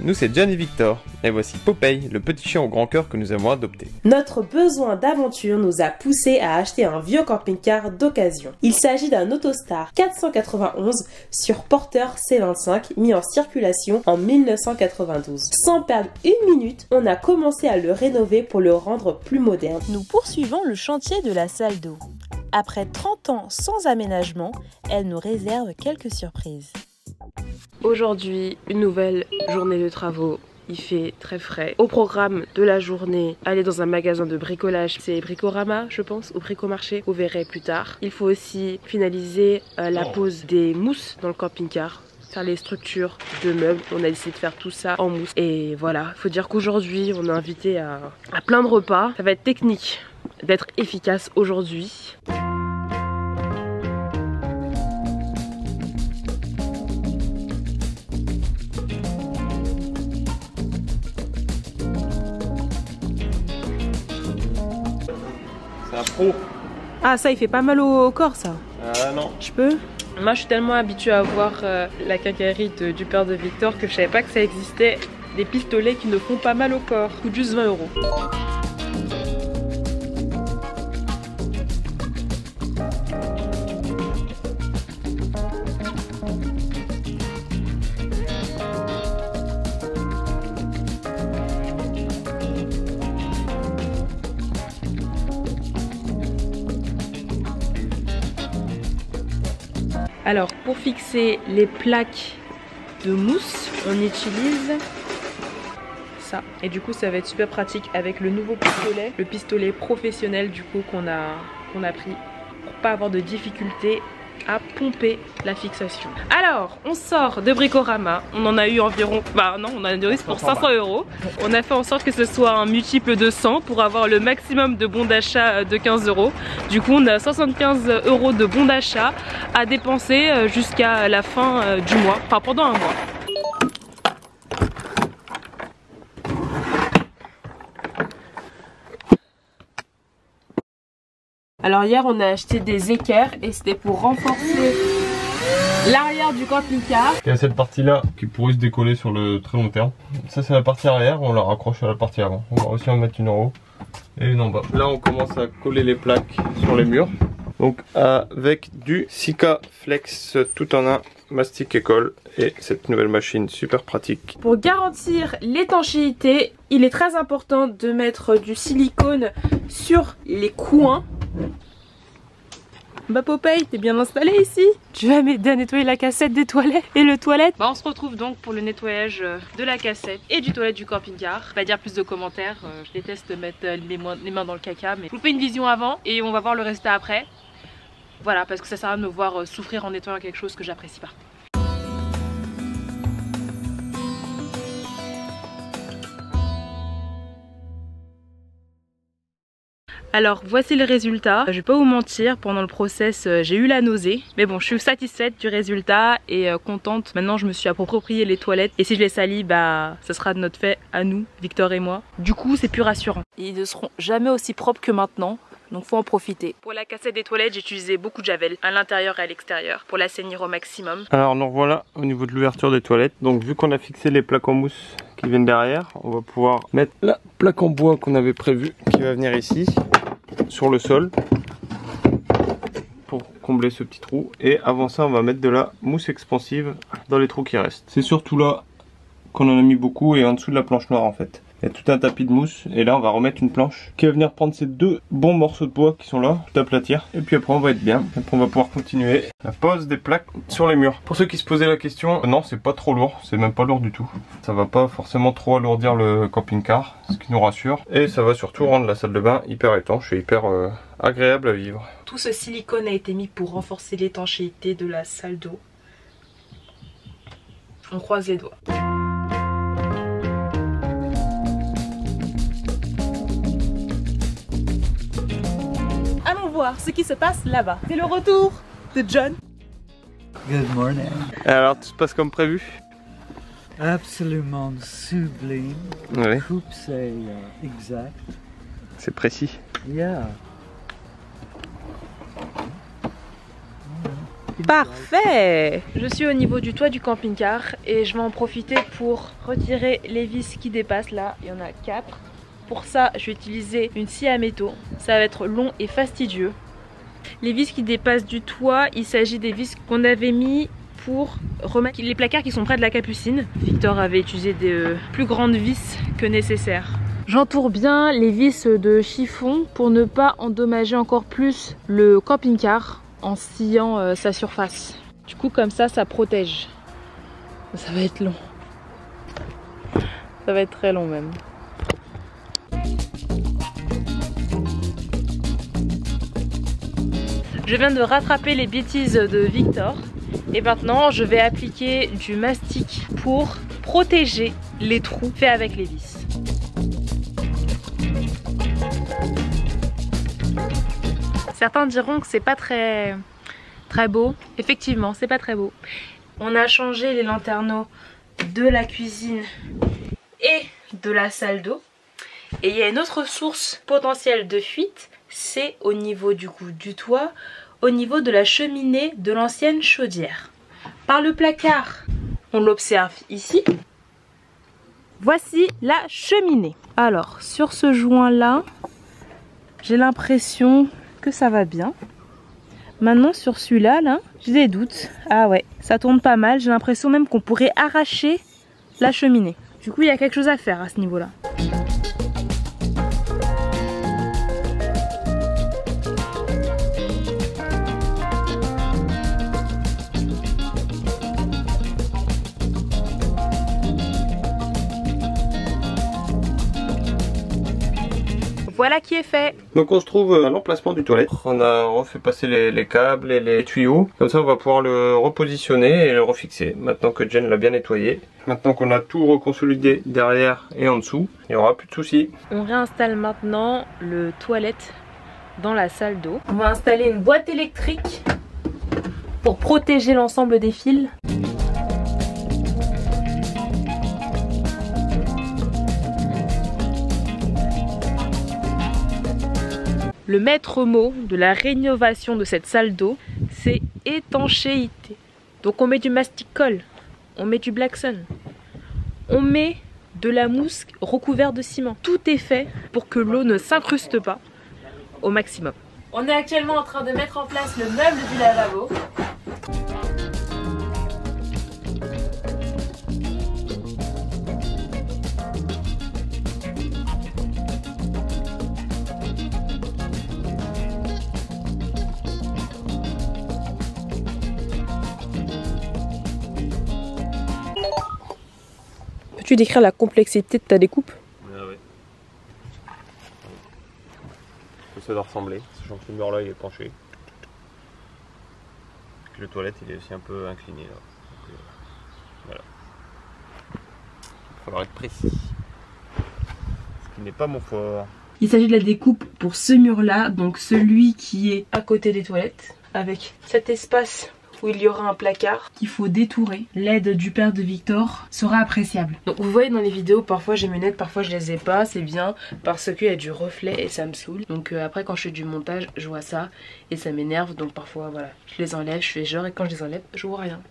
nous c'est John et Victor, et voici Popeye, le petit chien au grand cœur que nous avons adopté. Notre besoin d'aventure nous a poussé à acheter un vieux camping-car d'occasion. Il s'agit d'un Autostar 491 sur porteur C25 mis en circulation en 1992. Sans perdre une minute, on a commencé à le rénover pour le rendre plus moderne. Nous poursuivons le chantier de la salle d'eau. Après 30 ans sans aménagement, elle nous réserve quelques surprises. Aujourd'hui, une nouvelle journée de travaux. Il fait très frais. Au programme de la journée, aller dans un magasin de bricolage, c'est Bricorama je pense, ou Bricomarché, vous verrez plus tard. Il faut aussi finaliser la pose des mousses dans le camping-car, faire les structures de meubles. On a décidé de faire tout ça en mousse. Et voilà, faut dire qu'aujourd'hui on est invité à plein de repas. Ça va être technique d'être efficace aujourd'hui. C'est un pro. Ah ça il fait pas mal au corps ça. Ah non. Je peux? Moi je suis tellement habituée à voir la quincaillerie du père de Victor que je savais pas que ça existait. Des pistolets qui ne font pas mal au corps. Coûte juste 20 €. Alors pour fixer les plaques de mousse, on utilise ça. Et du coup ça va être super pratique avec le nouveau pistolet, le pistolet professionnel du coup qu'on a pris pour pas avoir de difficulté à pomper la fixation. Alors on sort de Bricorama, on en a eu environ, on a eu pour 500 €. On a fait en sorte que ce soit un multiple de 100 pour avoir le maximum de bons d'achat de 15 €. Du coup on a 75 € de bons d'achat à dépenser jusqu'à la fin du mois, enfin pendant un mois. Alors hier on a acheté des équerres et c'était pour renforcer l'arrière du camping-car. Il y a cette partie là qui pourrait se décoller sur le très long terme. Ça c'est la partie arrière, on la raccroche à la partie avant. On va aussi en mettre une en haut et une en bas. Là on commence à coller les plaques sur les murs. Donc avec du Sika Flex tout en un, mastic et colle, et cette nouvelle machine super pratique. Pour garantir l'étanchéité, il est très important de mettre du silicone sur les coins. Bah Popeye, t'es bien installé ici? Tu vas m'aider à nettoyer la cassette des toilettes et le toilette? Bah on se retrouve donc pour le nettoyage de la cassette et du toilette du camping-car. Pas dire plus de commentaires, je déteste mettre les mains dans le caca, mais je vous fais une vision avant et on va voir le résultat après. Voilà, parce que ça sert à rien de me voir souffrir en nettoyant quelque chose que j'apprécie pas. Alors voici le résultat. Je vais pas vous mentir, pendant le process j'ai eu la nausée, mais bon je suis satisfaite du résultat et contente. Maintenant je me suis approprié les toilettes et si je les salis, bah ça sera de notre fait à nous, Victor et moi. Du coup c'est plus rassurant. Ils ne seront jamais aussi propres que maintenant. Donc faut en profiter. Pour la cassette des toilettes, j'ai utilisé beaucoup de javel à l'intérieur et à l'extérieur pour l'assainir au maximum. Alors nous revoilà au niveau de l'ouverture des toilettes. Donc vu qu'on a fixé les plaques en mousse qui viennent derrière, on va pouvoir mettre la plaque en bois qu'on avait prévue qui va venir ici sur le sol pour combler ce petit trou. Et avant ça on va mettre de la mousse expansive dans les trous qui restent. C'est surtout là qu'on en a mis beaucoup et en dessous de la planche noire en fait. Il y a tout un tapis de mousse et là on va remettre une planche qui va venir prendre ces deux bons morceaux de bois qui sont là, tout aplatir. Et puis après on va être bien, après on va pouvoir continuer la pose des plaques sur les murs. Pour ceux qui se posaient la question, non c'est pas trop lourd, c'est même pas lourd du tout. Ça va pas forcément trop alourdir le camping-car, ce qui nous rassure. Et ça va surtout rendre la salle de bain hyper étanche et hyper agréable à vivre. Tout ce silicone a été mis pour renforcer l'étanchéité de la salle d'eau. On croise les doigts. Allons voir ce qui se passe là-bas. C'est le retour de John. Good morning. Alors tout se passe comme prévu? Absolument sublime. Oui. Coupe c'est exact. C'est précis. Yeah. Parfait! Je suis au niveau du toit du camping-car et je vais en profiter pour retirer les vis qui dépassent. Là, il y en a 4. Pour ça, je vais utiliser une scie à métaux. Ça va être long et fastidieux. Les vis qui dépassent du toit, il s'agit des vis qu'on avait mis pour remettre les placards qui sont près de la capucine. Victor avait utilisé des plus grandes vis que nécessaire. J'entoure bien les vis de chiffon pour ne pas endommager encore plus le camping-car en sciant sa surface. Du coup comme ça, ça protège. Ça va être long. Ça va être très long même. Je viens de rattraper les bêtises de Victor et maintenant je vais appliquer du mastic pour protéger les trous faits avec les vis. Certains diront que c'est pas très beau. Effectivement, c'est pas très beau. On a changé les lanterneaux de la cuisine et de la salle d'eau. Et il y a une autre source potentielle de fuite, c'est au niveau du toit, au niveau de la cheminée de l'ancienne chaudière. Par le placard, on l'observe ici. Voici la cheminée. Alors, sur ce joint-là, j'ai l'impression que ça va bien. Maintenant sur celui-là, là, j'ai des doutes. Ah ouais, ça tourne pas mal. J'ai l'impression même qu'on pourrait arracher la cheminée. Du coup, il y a quelque chose à faire à ce niveau-là. Voilà qui est fait. Donc on se trouve à l'emplacement du toilette. On a refait passer les câbles et les tuyaux. Comme ça on va pouvoir le repositionner et le refixer. Maintenant que Jen l'a bien nettoyé. Maintenant qu'on a tout reconsolidé derrière et en dessous, il n'y aura plus de soucis. On réinstalle maintenant le toilette dans la salle d'eau. On va installer une boîte électrique pour protéger l'ensemble des fils. Le maître mot de la rénovation de cette salle d'eau, c'est étanchéité. Donc on met du mastic-colle, on met du Black Sun, on met de la mousse recouverte de ciment. Tout est fait pour que l'eau ne s'incruste pas au maximum. On est actuellement en train de mettre en place le meuble du lavabo. Peux-tu décrire la complexité de ta découpe? Ah ouais. Ça doit ressembler, sachant que le mur là il est penché. Que le toilette il est aussi un peu incliné là. Donc, voilà. Il va falloir être précis. Ce qui n'est pas mon fort. Il s'agit de la découpe pour ce mur là, donc celui qui est à côté des toilettes, avec cet espace où il y aura un placard qu'il faut détourer. L'aide du père de Victor sera appréciable. Donc vous voyez dans les vidéos, parfois j'ai mes lunettes, parfois je les ai pas. C'est bien parce qu'il y a du reflet et ça me saoule. Donc après quand je fais du montage, je vois ça et ça m'énerve. Donc parfois voilà, je les enlève, je fais genre et quand je les enlève, je vois rien.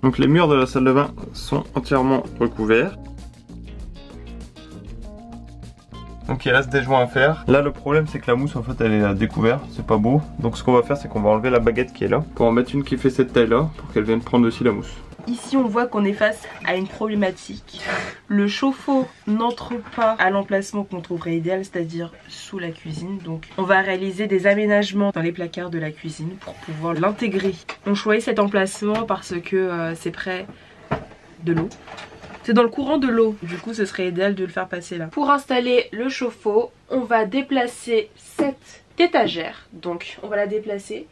Donc les murs de la salle de bain sont entièrement recouverts. Donc il reste des joints à faire. Là le problème c'est que la mousse en fait elle est à découvert, c'est pas beau. Donc ce qu'on va faire c'est qu'on va enlever la baguette qui est là pour en mettre une qui fait cette taille là pour qu'elle vienne prendre aussi la mousse. Ici on voit qu'on est face à une problématique. Le chauffe-eau n'entre pas à l'emplacement qu'on trouverait idéal, c'est-à-dire sous la cuisine. Donc on va réaliser des aménagements dans les placards de la cuisine pour pouvoir l'intégrer. On choisit cet emplacement parce que c'est près de l'eau. C'est dans le courant de l'eau, du coup ce serait idéal de le faire passer là. Pour installer le chauffe-eau, on va déplacer cette étagère. Donc on va la déplacer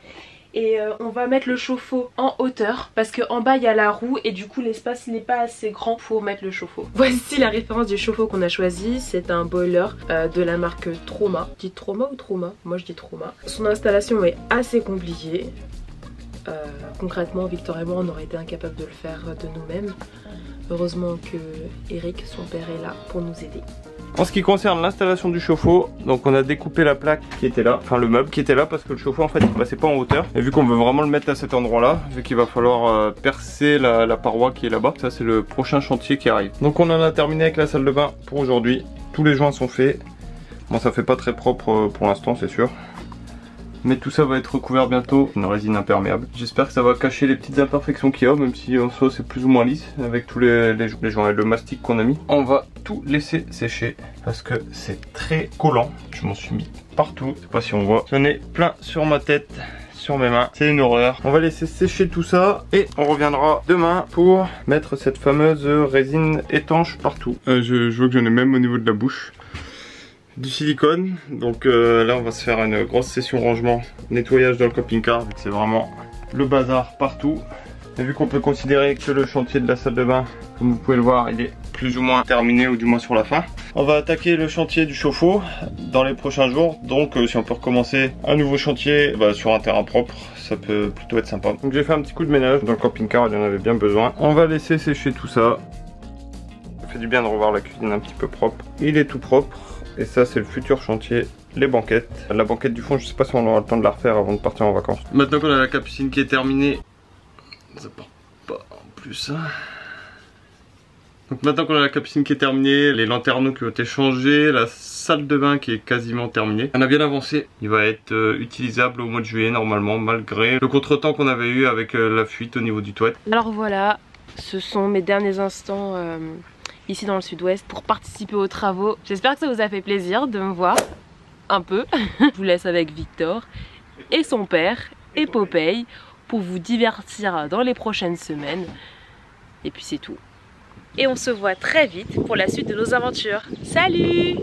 et on va mettre le chauffe-eau en hauteur parce qu'en bas il y a la roue et du coup l'espace n'est pas assez grand pour mettre le chauffe-eau. Voici la référence du chauffe-eau qu'on a choisi. C'est un boiler de la marque Troma. Dites Troma ou Troma? Moi je dis Troma. Son installation est assez compliquée. Concrètement Victor et moi on aurait été incapables de le faire de nous-mêmes. Heureusement que Eric, son père, est là pour nous aider. En ce qui concerne l'installation du chauffe-eau, donc on a découpé la plaque qui était là, enfin le meuble qui était là parce que le chauffe-eau en fait il passait pas en hauteur. Et vu qu'on veut vraiment le mettre à cet endroit là, vu qu'il va falloir percer la paroi qui est là-bas, ça c'est le prochain chantier qui arrive. Donc on en a terminé avec la salle de bain pour aujourd'hui. Tous les joints sont faits. Bon, ça fait pas très propre pour l'instant, c'est sûr. Mais tout ça va être recouvert bientôt d'une résine imperméable. J'espère que ça va cacher les petites imperfections qu'il y a, même si en soi c'est plus ou moins lisse avec tous les joints et le mastic qu'on a mis. On va tout laisser sécher parce que c'est très collant. Je m'en suis mis partout. Je sais pas si on voit. J'en ai plein sur ma tête, sur mes mains. C'est une horreur. On va laisser sécher tout ça et on reviendra demain pour mettre cette fameuse résine étanche partout. Je vois que j'en ai même au niveau de la bouche. Du silicone, donc là on va se faire une grosse session rangement, nettoyage dans le camping-car, vu que c'est vraiment le bazar partout. Et vu qu'on peut considérer que le chantier de la salle de bain, comme vous pouvez le voir, il est plus ou moins terminé, ou du moins sur la fin. On va attaquer le chantier du chauffe-eau dans les prochains jours, donc si on peut recommencer un nouveau chantier sur un terrain propre, ça peut plutôt être sympa. Donc j'ai fait un petit coup de ménage dans le camping-car, il y en avait bien besoin. On va laisser sécher tout ça. Ça fait du bien de revoir la cuisine un petit peu propre. Il est tout propre. Et ça c'est le futur chantier, les banquettes. La banquette du fond, je sais pas si on aura le temps de la refaire avant de partir en vacances. Maintenant qu'on a la capucine qui est terminée, ça part pas en plus. Donc maintenant qu'on a la capucine qui est terminée, les lanterneaux qui ont été changés, la salle de bain qui est quasiment terminée. On a bien avancé, il va être utilisable au mois de juillet normalement, malgré le contretemps qu'on avait eu avec la fuite au niveau du toit. Alors voilà, ce sont mes derniers instants ici dans le sud-ouest pour participer aux travaux. J'espère que ça vous a fait plaisir de me voir un peu. Je vous laisse avec Victor et son père et Popeye pour vous divertir dans les prochaines semaines. Et puis c'est tout. Et on se voit très vite pour la suite de nos aventures. Salut!